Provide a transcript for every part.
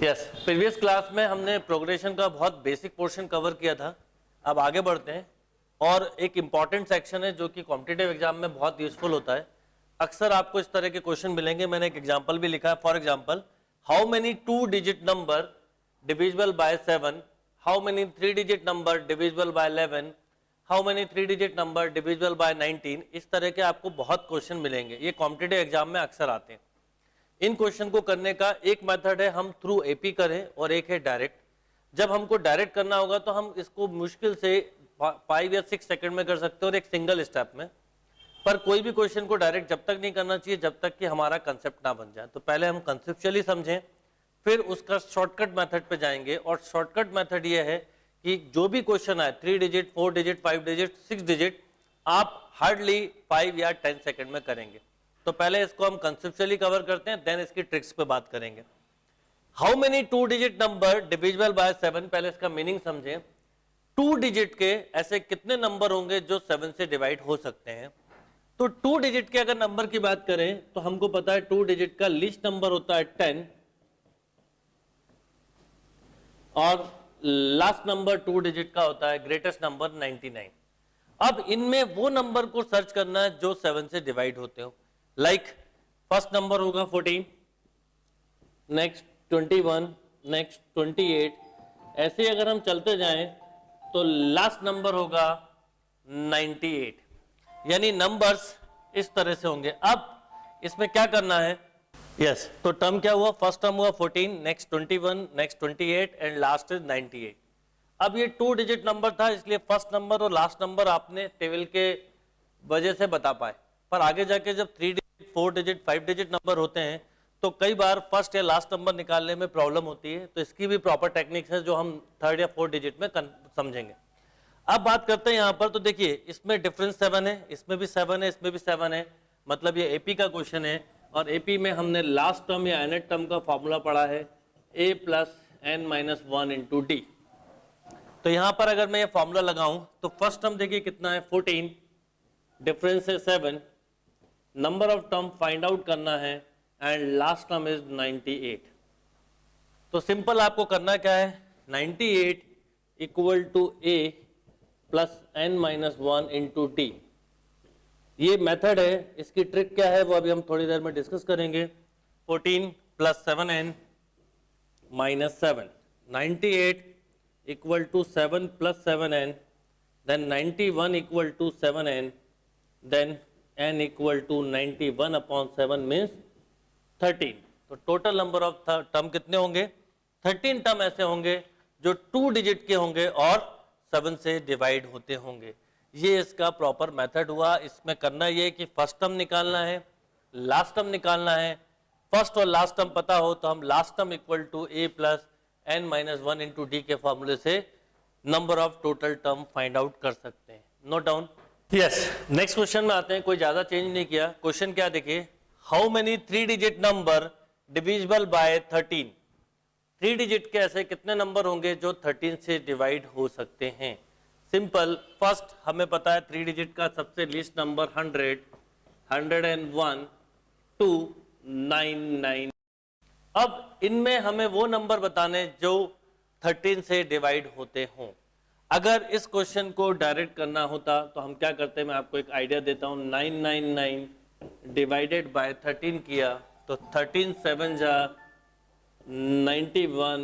Yes, previous class में हमने progression का बहुत बेसिक पोर्शन कवर किया था। अब आगे बढ़ते हैं और एक इंपॉर्टेंट सेक्शन है जो कि कॉम्पिटिटिव एग्जाम में बहुत यूजफुल होता है। अक्सर आपको इस तरह के क्वेश्चन मिलेंगे। मैंने एक एग्जांपल भी लिखा है। For example, how many 2 digit number divisible bye 7, how many 3 digit number divisible bye 11, how many 3 digit number divisible bye 19। इस तरह के आपको बहुत क्वेश्चन मिलेंगे। ये कॉम्पिटिटिव एग्जाम में अक्सर आते हैं। इन क्वेश्चन को करने का एक मेथड है हम थ्रू एपी करें और एक है डायरेक्ट। जब हमको डायरेक्ट करना होगा तो हम इसको मुश्किल से 5 या 6 सेकंड में कर सकते हैं और एक सिंगल स्टेप में। पर कोई भी क्वेश्चन को डायरेक्ट जब तक नहीं करना चाहिए जब तक कि हमारा कंसेप्ट ना बन जाए। तो पहले हम कंसेप्चुअली समझें, फिर उसका शॉर्टकट मेथड पे जाएंगे। और शॉर्टकट मेथड ये है कि जो भी क्वेश्चन आए 3 डिजिट, 4 डिजिट, 5 डिजिट, 6 डिजिट, आप हार्डली 5 या 10 सेकंड में करेंगे। तो पहले इसको हम कंसेप्चुअली कवर करते हैं, देन इसकी ट्रिक्स पे बात करेंगे। How many 2 digit number divisible bye 7, पहले इसका मीनिंग समझें। 2 डिजिट के ऐसे कितने नंबर होंगे जो 7 से डिवाइड हो सकते हैं। तो 2 डिजिट के अगर नंबर की बात करें तो हमको पता है 2 डिजिट का लीस्ट नंबर होता है 10 और लास्ट नंबर 2 डिजिट का होता है ग्रेटेस्ट नंबर 99। अब इनमें वो नंबर को सर्च करना है जो 7 से डिवाइड होते हो। लाइक फर्स्ट नंबर होगा 14, नेक्स्ट 21, नेक्स्ट 28। ऐसे अगर हम चलते जाएं तो लास्ट नंबर होगा 98। यानी नंबर्स इस तरह से होंगे। अब इसमें क्या करना है? यस, तो टर्म क्या हुआ? फर्स्ट टर्म हुआ 14, next 21, next 28 and last is 98। अब ये 2 डिजिट नंबर था, इसलिए फर्स्ट नंबर और लास्ट नंबर आपने टेबल के वजह से बता पाए। पर आगे जाके जब 3 डिजिट, 4 डिजिट, 5 डिजिट नंबर होते हैं तो कई बार फर्स्ट या लास्ट नंबर निकालने में प्रॉब्लम होती है। तो इसकी भी प्रॉपर टेक्निक्स है जो हम 3rd या 4th डिजिट में समझेंगे। अब बात करते हैं यहाँ पर। तो देखिए इसमें डिफरेंस 7 है, इसमें भी 7 है, इसमें भी 7 है। मतलब ये एपी का क्वेश्चन है और एपी में हमने लास्ट टर्म या nth टर्म का फॉर्मूला पढ़ा है a + n-1 × d। तो यहाँ पर अगर मैं ये फॉर्मूला लगाऊं तो फर्स्ट टर्म देखिए कितना है 14, डिफरेंस है 7, number of term find out करना है एंड लास्ट टर्म इज 98। तो सिंपल आपको करना क्या है? 98 = a + n-1 × d। ये मेथड है। इसकी ट्रिक क्या है वो अभी हम थोड़ी देर में डिस्कस करेंगे। 14 + 7n - 7, 98 = 7 + 7n, then 91 = 7n, then n = 91/7 means 13। तो टोटल नंबर ऑफ टर्म कितने होंगे? 13 टर्म ऐसे होंगे जो 2 डिजिट के होंगे और 7 से डिवाइड होते होंगे। ये इसका प्रॉपर मेथड हुआ। इसमें करना ये कि फर्स्ट टर्म निकालना है, लास्ट टर्म निकालना है। फर्स्ट और लास्ट टर्म पता हो तो हम last term = a + n-1 × d के फॉर्मूले से number of total term find out कर सकते हैं। Note down. Yes, next question में आते हैं। कोई ज्यादा चेंज नहीं किया। क्वेश्चन क्या देखिए, how many 3 digit number divisible by 13। 3 digit के ऐसे कितने नंबर होंगे जो 13 से डिवाइड हो सकते हैं? सिंपल, फर्स्ट हमें पता है 3 डिजिट का सबसे लीस्ट नंबर 100, 101, 2, 99। अब इनमें हमें वो नंबर बताने जो 13 से डिवाइड होते हों। अगर इस क्वेश्चन को डायरेक्ट करना होता तो हम क्या करते हैं, मैं आपको एक आइडिया देता हूं। 999 डिवाइडेड बाय 13 किया तो 13 7 जा 91,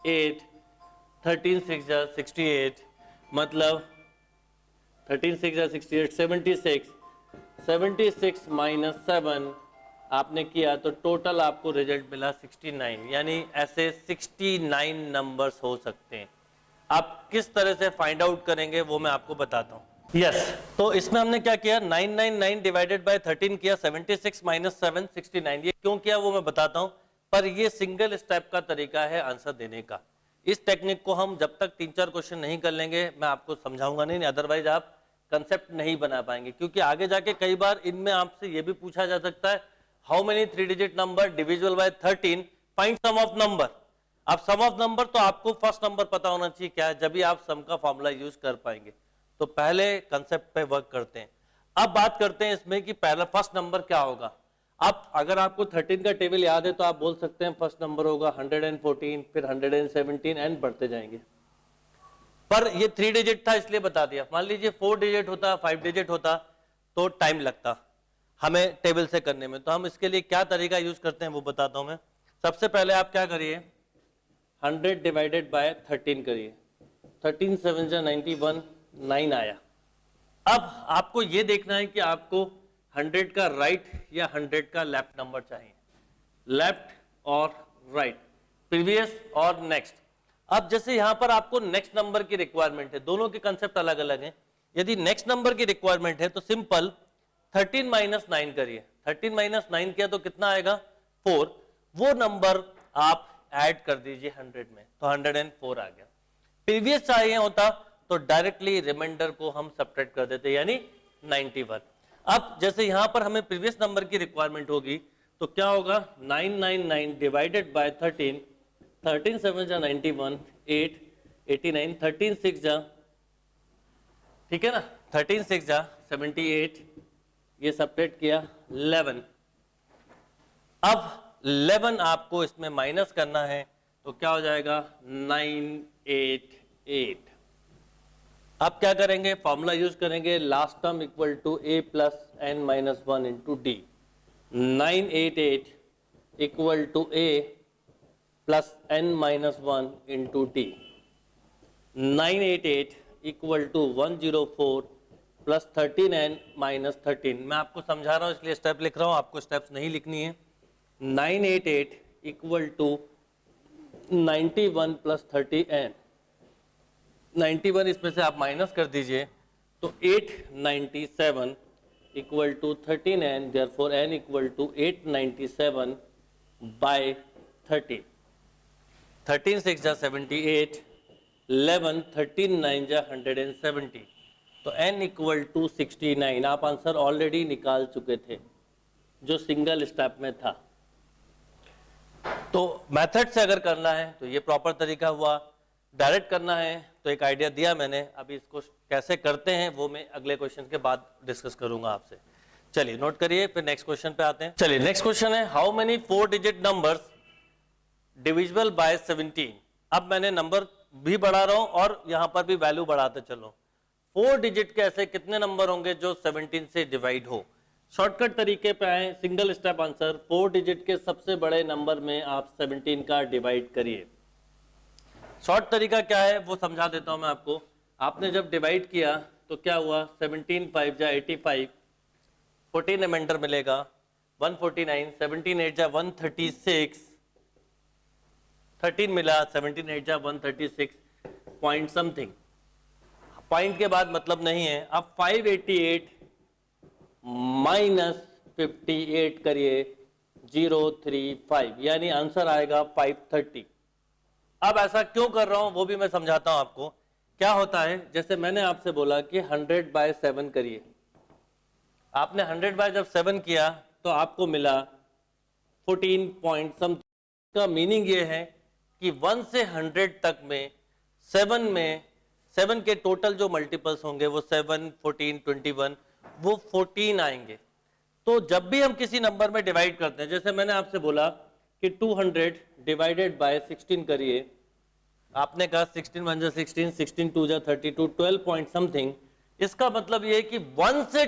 8, 13 6 जा 68, मतलब 13 6 जा 68, 76, 76 - 7 आपने किया तो टोटल आपको रिजल्ट मिला 69। यानी ऐसे 69 नंबर्स हो सकते हैं। आप किस तरह से फाइंड आउट करेंगे वो मैं आपको बताता हूं। यस, तो इसमें हमने क्या किया, 999 डिवाइडेड बाय 13 किया, 76 - 7 69। ये क्यों किया वो मैं बताता हूं, पर ये सिंगल स्टेप का तरीका है आंसर देने का। इस टेक्निक को हम जब तक 3-4 क्वेश्चन नहीं कर लेंगे मैं आपको समझाऊंगा नहीं, अदरवाइज आप कंसेप्ट नहीं बना पाएंगे। क्योंकि आगे जाके कई बार इनमें आपसे ये भी पूछा जा सकता है, how many 3 digit number divisible by 13, find sum of number. अब सम ऑफ नंबर तो आपको फर्स्ट नंबर पता होना चाहिए क्या है, जब भी आप सम का फॉर्मूला यूज कर पाएंगे। तो पहले कंसेप्ट पे वर्क करते हैं। अब बात करते हैं इसमें कि पहला फर्स्ट नंबर क्या होगा। अब अगर आपको 13 का टेबल याद है तो आप बोल सकते हैं फर्स्ट नंबर होगा 114, फिर 117 एंड बढ़ते जाएंगे। पर ये 3 डिजिट था इसलिए बता दिया। मान लीजिए 4 डिजिट होता, 5 डिजिट होता तो टाइम लगता हमें टेबल से करने में। तो हम इसके लिए क्या तरीका यूज करते हैं वो बताता हूं मैं। सबसे पहले आप क्या करिए, 100 डिवाइडेड बाय 13 करिए। 13 7 जा 91, 9 आया। अब आपको ये देखना है कि आपको 100 का राइट या 100 का लेफ्ट नंबर चाहिए, लेफ्ट और राइट, प्रीवियस और नेक्स्ट। अब जैसे यहां पर आपको नेक्स्ट नंबर की रिक्वायरमेंट है, दोनों के कंसेप्ट अलग अलग हैं। यदि नेक्स्ट नंबर की रिक्वायरमेंट है तो सिंपल 13 माइनस 9 करिए। 13 माइनस 9 किया तो कितना आएगा 4, वो नंबर आप ऐड कर दीजिए 100 में तो 104 आ गया। प्रीवियस चाहिए होता तो डायरेक्टली रिमाइंडर को हम सब्ट्रैक्ट कर देते यानी 91। अब जैसे यहां पर हमें प्रीवियस नंबर की रिक्वायरमेंट होगी तो क्या होगा 999 डिवाइडेड बाय 13, 13 7 जा 91, 8 89, 13 6 जा, ठीक है ना, 13 6 जा 78, ये सब्ट्रैक्ट किया 11। अब 11 आपको इसमें माइनस करना है तो क्या हो जाएगा 988। अब क्या करेंगे, फॉर्मूला यूज करेंगे, last term equal to A plus N minus 1 into D. 988 equal to A plus N minus 1 into D. 988 equal to 104 plus 13n minus 13। मैं आपको समझा रहा हूं इसलिए स्टेप लिख रहा हूं, आपको स्टेप्स नहीं लिखनी है। 988 इक्वल टू 91 प्लस 30n, 91 इसमें से आप माइनस कर दीजिए तो 897 equal to 13n, therefore n equal to 897 by 30। 13 6 जा 78, 11 13 9 जा 170 तो n इक्वल टू 69। आप आंसर ऑलरेडी निकाल चुके थे जो सिंगल स्टेप में था। तो मेथड से अगर करना है तो ये प्रॉपर तरीका हुआ, डायरेक्ट करना है तो एक आइडिया दिया मैंने, अभी इसको कैसे करते हैं वो मैं अगले क्वेश्चन के बाद डिस्कस करूंगा आपसे। चलिए नोट करिए, फिर नेक्स्ट क्वेश्चन पे आते हैं। चलिए नेक्स्ट क्वेश्चन है, how many 4 digit numbers divisible by 17। अब मैंने नंबर भी बढ़ा रहा हूं और यहां पर भी वैल्यू बढ़ाते चलो। 4 डिजिट के ऐसे कितने नंबर होंगे जो 17 से डिवाइड हो। शॉर्टकट तरीके पे आए, सिंगल स्टेप आंसर, 4 डिजिट के सबसे बड़े नंबर में आप 17 का डिवाइड करिए। शॉर्ट तरीका क्या है वो समझा देता हूं मैं आपको। आपने जब डिवाइड किया तो क्या हुआ, 17 5 जा 85, 14 रिमाइंडर मिलेगा 149, 17 8 जा 136, 13 मिला, 17 8 जा 136 पॉइंट समथिंग। पॉइंट के बाद मतलब नहीं है। अब 588 माइनस 58 करिए 035, यानी आंसर आएगा 530। अब ऐसा क्यों कर रहा हूं वो भी मैं समझाता हूं आपको। क्या होता है, जैसे मैंने आपसे बोला कि 100 बाय 7 करिए, आपने 100 बाय जब 7 किया तो आपको मिला 14 पॉइंट समथिंग। का मीनिंग ये है कि 1 से 100 तक में 7 के टोटल जो मल्टीपल्स होंगे वो 7, 14, 21 वो 14 आएंगे। तो जब भी हम किसी नंबर में डिवाइड करते हैं, जैसे मैंने आपसे बोला कि 200 डिवाइडेड बाय 16 करिए, आपने कहा 16 1 जा 16, 16 2 जा 32, 12 पॉइंट समथिंग। इसका मतलब ये है कि 1 से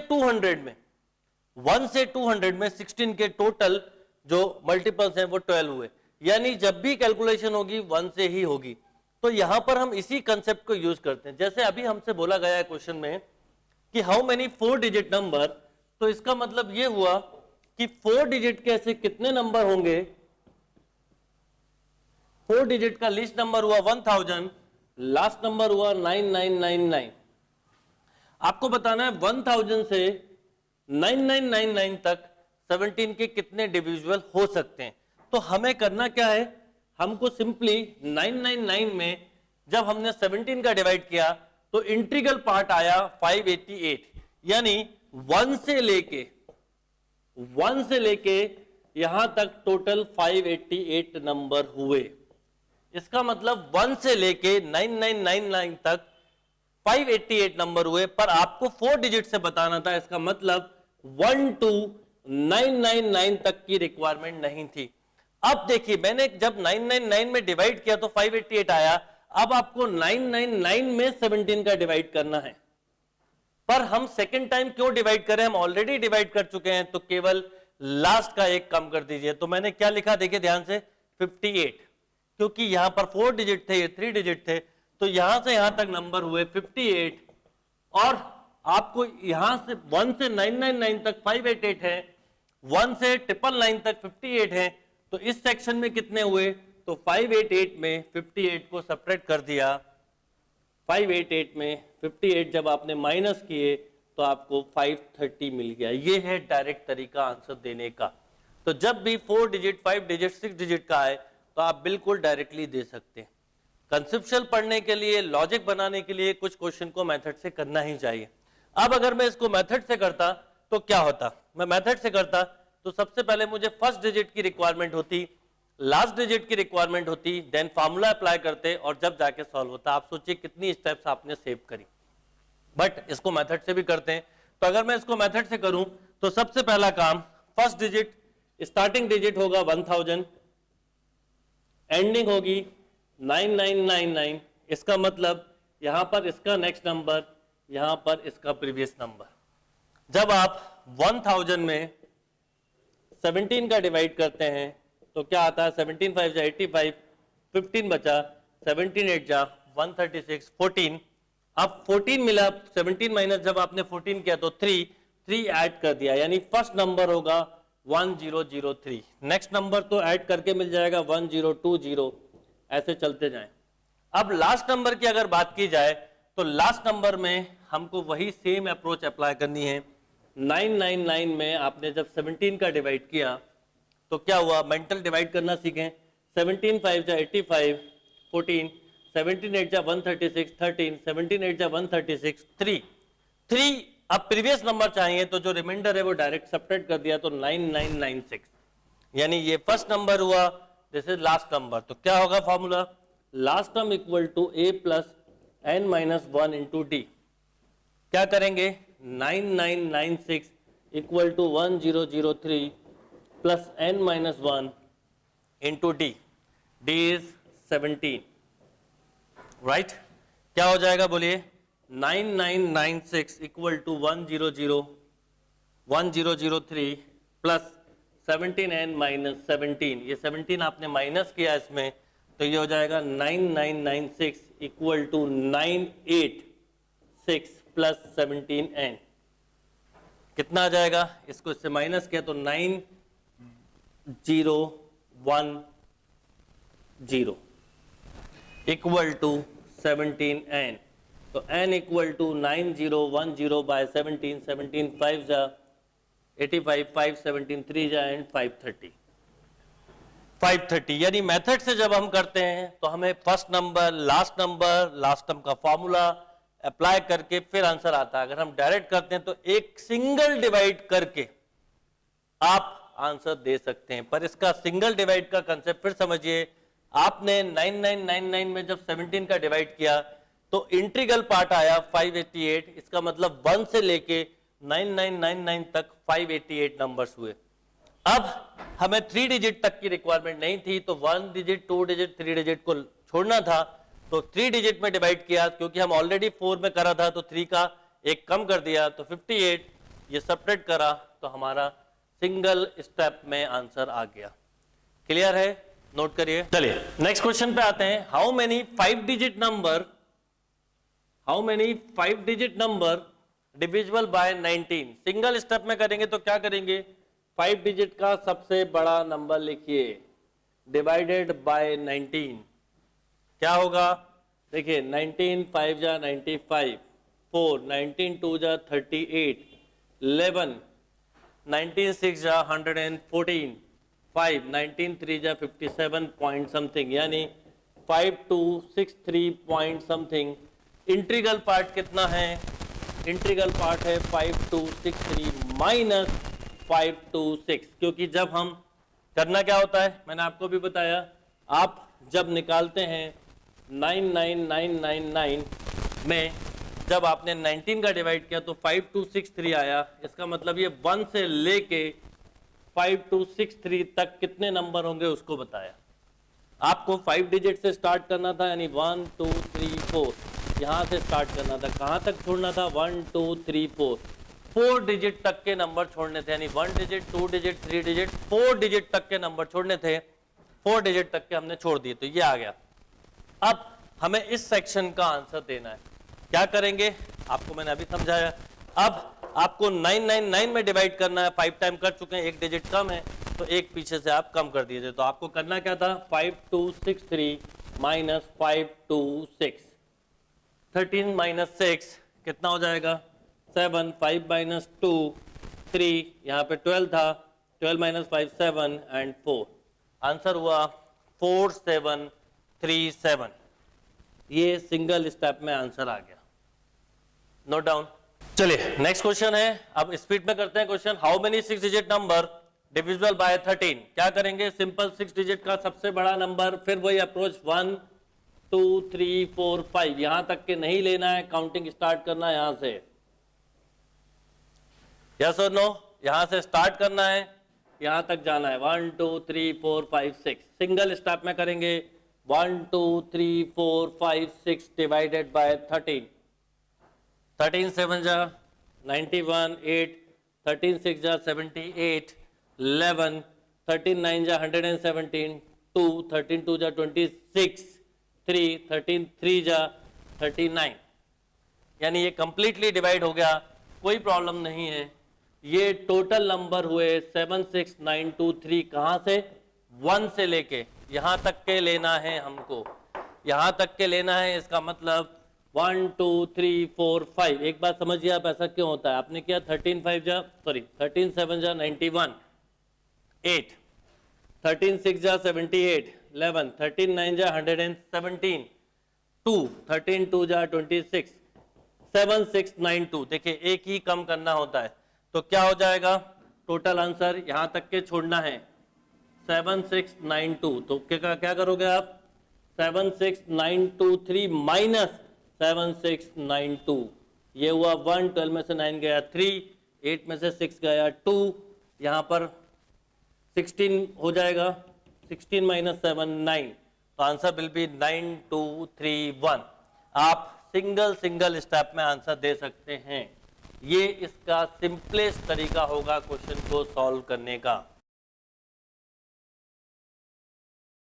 200 में 16 के टोटल जो मल्टीपल्स हैं वो 12 हुए, यानी जब भी कैलकुलेशन होगी 1 से ही होगी। तो यहां पर हम इसी कंसेप्ट को यूज करते हैं। जैसे अभी हमसे बोला गया है क्वेश्चन में कि हाउ मेनी 4 डिजिट नंबर, तो इसका मतलब ये हुआ कि 4 डिजिट के ऐसे कितने नंबर होंगे। 4 डिजिट का लीस्ट नंबर हुआ 1000, लास्ट नंबर हुआ 9999। आपको बताना है 1000 से 9999 तक 17 के कितने डिविजिबल हो सकते हैं। तो हमें करना क्या है, हमको सिंपली 999 में जब हमने 17 का डिवाइड किया तो इंटीग्रल पार्ट आया 588, यानी 1 से लेके यहां तक टोटल 588 नंबर हुए। इसका मतलब 1 से लेके 9999 तक 588 नंबर हुए, पर आपको 4 डिजिट से बताना था। इसका मतलब 12 999 तक की रिक्वायरमेंट नहीं थी। अब देखिए मैंने जब 999 में डिवाइड किया तो 588 आया। अब आपको 999 में 17 का डिवाइड करना है, पर हम सेकेंड टाइम क्यों डिवाइड करें, हम ऑलरेडी डिवाइड कर चुके हैं, तो केवल लास्ट का एक कम कर दीजिए। तो मैंने क्या लिखा देखिए ध्यान से, 58, क्योंकि यहां पर 4 डिजिट थे, ये 3 डिजिट थे, तो यहां से यहां तक नंबर हुए 58, और आपको यहां से 1 से 999 तक 588 है, 1 से 999 तक 58 है, तो इस सेक्शन में कितने हुए, तो 588 में 58 को सब्ट्रैक्ट कर दिया। 588 में 58 जब आपने माइनस किए तो आपको 530 मिल गया। ये है डायरेक्ट तरीका आंसर देने का। तो जब भी 4 डिजिट, 5 डिजिट, 6 डिजिट का आए तो आप बिल्कुल डायरेक्टली दे सकते हैं। कंसेप्चुअल पढ़ने के लिए, लॉजिक बनाने के लिए कुछ क्वेश्चन को मेथड से करना ही चाहिए। अब अगर मैं इसको मेथड से करता तो क्या होता, मैं मेथड से करता तो सबसे पहले मुझे फर्स्ट डिजिट की रिक्वायरमेंट होती, लास्ट डिजिट की रिक्वायरमेंट होती, देन फार्मूला अप्लाई करते और जब जाके सॉल्व होता। आप सोचिए कितनी स्टेप्स आपने सेव करी। बट इसको मेथड से भी करते हैं, तो अगर मैं इसको मेथड से करूं तो सबसे पहला काम, फर्स्ट डिजिट, स्टार्टिंग डिजिट होगा 1000, एंडिंग होगी 9999, इसका मतलब यहां पर इसका नेक्स्ट नंबर, यहां पर इसका प्रीवियस नंबर। जब आप 1000 में 17 का डिवाइड करते हैं तो क्या आता है, 17 5 जा 85, 15 बचा, 17 8 जा 136, 14, अब 14 मिला, 17 माइनस जब आपने 14 किया तो 3 ऐड कर दिया, यानी फर्स्ट नंबर होगा 1003। नेक्स्ट नंबर तो ऐड करके मिल जाएगा 1020, ऐसे चलते जाएं। अब लास्ट नंबर की अगर बात की जाए तो लास्ट नंबर में हमको वही सेम अप्रोच अप्लाई करनी है। 999 में आपने जब 17 का डिवाइड किया तो क्या हुआ, मेंटल डिवाइड करना सीखें। 17 5 जा 85, 14, 17 8 जा 136, 13, 17 8 जा 136, 3। अब प्रीवियस नंबर चाहिए तो जो रिमाइंडर है वो डायरेक्ट सब्ट्रैक्ट कर दिया, तो 9996, यानी ये फर्स्ट नंबर हुआ, दिस इज लास्ट नंबर। तो क्या होगा formula, last term equal to a plus n minus 1 into D. क्या करेंगे, 9996 equal to 1003 plus n minus 1 into D, D is 17, right. क्या हो जाएगा बोलिए, 9996 equal to 1003 plus 17n minus 17, ये 17 आपने माइनस किया इसमें, तो ये हो जाएगा 9996 इक्वल टू 986 प्लस 17n, कितना आ जाएगा, इसको इससे माइनस किया तो 9010 इक्वल टू 17n, तो n इक्वल टू 9010 बाय 17, 17 5 जा 85, 5 17 3 जा एंड 530, यानी मेथड से जब हम करते हैं तो हमें फर्स्ट नंबर, लास्ट टर्म का फॉर्मूला अप्लाई करके फिर आंसर आता है। अगर हम डायरेक्ट करते हैं तो एक सिंगल डिवाइड करके आप आंसर दे सकते हैं, पर इसका सिंगल डिवाइड का कंसेप्ट फिर समझिए। आपने 9999 में जब 17 का डिवाइड किया तो इंटीग्रल पार्ट आया 588, इसका मतलब 1 से लेके 9999 तक 588 नंबर्स हुए। अब हमें 3 डिजिट तक की रिक्वायरमेंट नहीं थी, तो 1 डिजिट, 2 डिजिट, 3 डिजिट को छोड़ना था, तो 3 डिजिट में डिवाइड किया, क्योंकि हम ऑलरेडी 4 में करा था तो 3 का एक कम कर दिया, तो 58, ये सब्ट्रैक्ट करा तो हमारा सिंगल स्टेप में आंसर आ गया। क्लियर है, नोट करिए। चलिए नेक्स्ट क्वेश्चन पे आते हैं। How many 5 digit number divisible bye 19। Single step में करेंगे तो क्या करेंगे, 5 डिजिट का सबसे बड़ा नंबर लिखिए, डिवाइडेड बाय 19, क्या होगा, देखिए 19 5 जा 95, 4 19 2 जा 38, 11 19 6 जा 114, 5 19 3 जा 57 पॉइंट समथिंग, यानी 5263 पॉइंट समथिंग। इंटीग्रल पार्ट कितना है, इंटीग्रल पार्ट है 5263 माइनस 526, क्योंकि जब हम करना क्या होता है, मैंने आपको भी बताया, आप जब निकालते हैं 99999 में जब आपने 19 का डिवाइड किया तो 5263 आया, इसका मतलब ये 1 से लेके 5263 तक कितने नंबर होंगे उसको बताया। आपको 5 डिजिट से स्टार्ट करना था, यानी 1 2 3 4 यहां से स्टार्ट करना था, कहां तक छोड़ना था 1 2 3 4 डिजिट तक के नंबर छोड़ने थे, यानी 1 डिजिट 2 डिजिट 3 डिजिट 4 डिजिट तक के नंबर छोड़ने थे, 4 डिजिट तक के हमने छोड़ दिए, तो ये आ गया। अब हमें इस सेक्शन का आंसर देना है, क्या करेंगे आपको मैंने अभी समझाया। अब आपको 999 में डिवाइड करना है, 5 टाइम कर चुके हैं, एक डिजिट कम है तो एक पीछे से आप कम कर दीजिए। तो आपको करना क्या था 5263 माइनस 526, 13 माइनस 6 कितना हो जाएगा 7, 5 माइनस 2 3, यहाँ पे 12 था, 12 माइनस 5 7 एंड 4, आंसर हुआ 4737। ये सिंगल स्टेप में आंसर आ गया, नोट डाउन। चलिए नेक्स्ट क्वेश्चन है, अब स्पीड में करते हैं question. How many 6 digit number divisible by 13? क्या करेंगे, सिंपल 6 डिजिट का सबसे बड़ा नंबर, फिर वही अप्रोच 1 2 3 4 5 यहां तक के नहीं लेना है, काउंटिंग स्टार्ट करना है यहां से, यस और नो, यहां से स्टार्ट करना है, यहां तक जाना है 1 2 3 4 5 6, सिंगल स्टेप में करेंगे 1 2 3 4 5 6 डिवाइडेड बाय 13, 13 7 जा 91, 8 13 6 जा 78, 11 13 9 जा 117, 2 13 2 जा 26, 3 13 3 जा 39, यानी ये कंप्लीटली डिवाइड हो गया, कोई प्रॉब्लम नहीं है। ये टोटल नंबर हुए 76923, कहां से 1 से लेके यहां तक के लेना है हमको, यहां तक के लेना है, इसका मतलब 1 2 3 4 5। एक बात समझिए आप, ऐसा क्यों होता है, आपने किया 13 7 जा 91, 8 13 6 जा 78, 11 13 9 जा 117, 2 13 2 जा 26, 7692। देखिए एक ही कम करना होता है, तो क्या हो जाएगा टोटल आंसर, यहां तक के छोड़ना है 7692, तो क्या करोगे आप 76923 माइनस 7692, ये हुआ 1, 12 में से 9 गया 3, 8 में से 6 गया 2, यहां पर 16 हो जाएगा, 16 माइनस 7 9, तो आंसर विल बी 9231। आप सिंगल स्टेप में आंसर दे सकते हैं, ये इसका सिंपलेस्ट तरीका होगा क्वेश्चन को सॉल्व करने का।